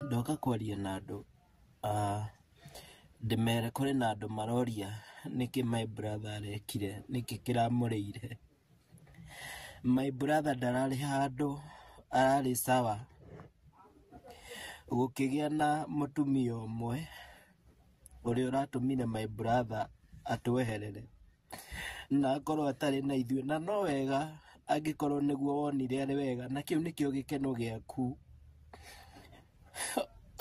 Ndoka kwaria na andu ndimere kuri na andu maroria niki my brother arekire niki kiramurire. My brother ndarari handu arari sawa gukigia na mutumia umwe uri uratumire my brother atweherere na akorwo atari na ithuĩ, na no wega angikorwo niguo wonire ari wega, na kiu nikio gikeno giaku.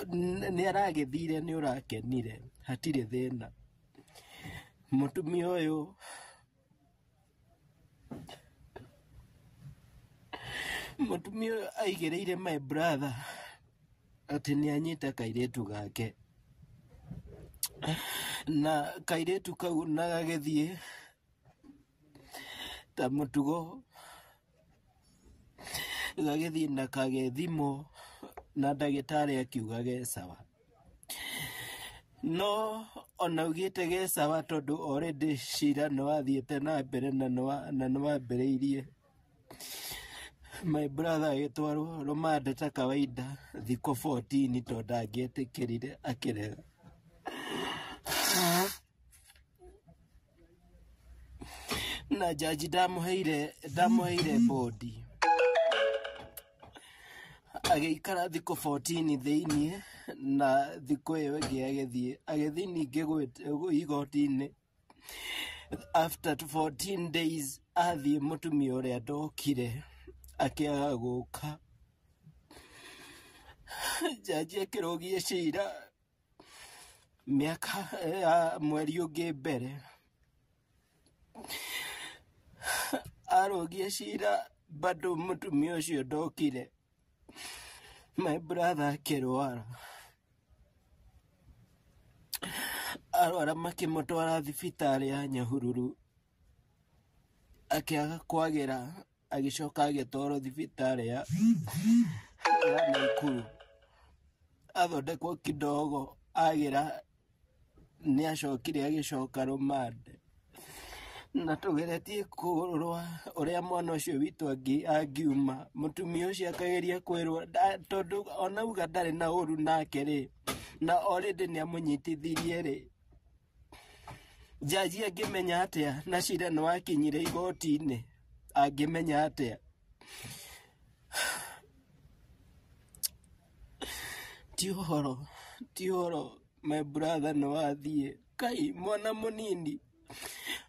Ni aragithire ni urakenire, hatire thina. Mutumia uyu aigereire my brother ati ni anyita kairetu gake, na kairetu kau na gagithie ta mutugo gagithie na kagethimo na ndagitari akiuga ge sawa. No ona ugite ge sawa tondu already shira no athiete na mbere na no ambĩrĩirie. My brother agitwarwo rumande ta kawaida thikũ 14 tondu angĩetĩkĩrire akirega. Na jaji ndamuheire bodi agĩikara thikũ 14 thĩinĩ, na thikũ ĩyo ĩngĩ agĩthiĩ ningĩ igoti-inĩ. After 14 days athiĩ mutumia ũrĩa ndokire akiaga gũka. Jaji akĩrogia cira mĩaka ya mweri ũngĩ mbere, arogia cira bado mutumia ũcio ndokire. My brother akĩrwara, arwara makĩmũtwara thibitarĩ ya Nyahururu, akiaga kwagira, agicoka agĩtwarwo thibitarĩ ya Nakuru. Athondekwo kidogo, agira ni acokire agicoka rumande. Na tugeretie kurwa uria mwana ucio witu angiuma. Mutumia ucio akageria kwirwa tondu onauga ndari na uru nake ri, na already ni amunyitithirie ri. Jaji angimenya atia na cira no akinyire igoti-ini, angimenya atia? Ti uhoro my brother no athie kai mwana munini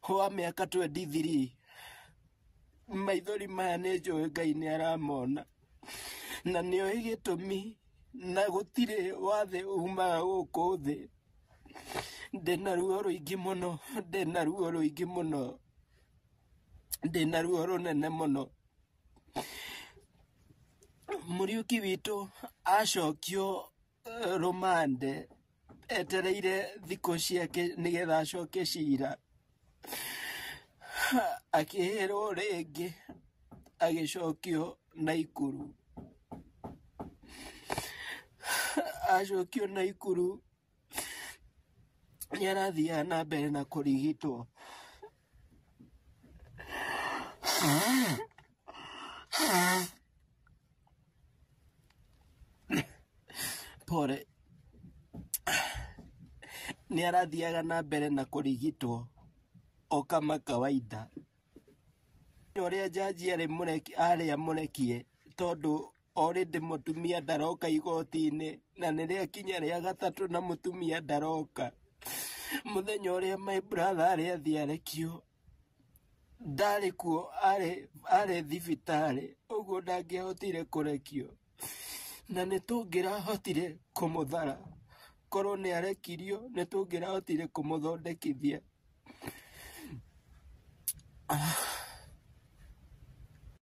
wa miaka 23. Maithori maya ni njũĩ Ngai ni aramona, na nĩo gĩtũmi, na gũtirĩ wathe umaga gũkũ thĩ. Ndĩna ruo rũingĩ mũno, ndĩna ruo rũnene mũno. Mũriũki witũ acokio rumande etereire thikũ ciake nigetha acoke cira, akĩhĩrwo rĩngĩ agĩcokio Naikuru. Acokio Naikuru nĩ arathiaga na mbere na kũrigitwo. Pore, ni arathiaga na mbere na kũrigitwo o kama kawaida. Uria jaji ari amurekie tondu already mutumia ndaroka igoti-ini, na niria kinya ria gatatu na mutumia ndaroka. Muthenya uria my brother ari athi arekio ndari kuo, ari thibitari, uguo ndangĩahotire kurekio, na nĩtũngĩrahotire kũmũthara. Korwo nĩ arekirio nĩtũngĩrahotire kũmũthondekithia.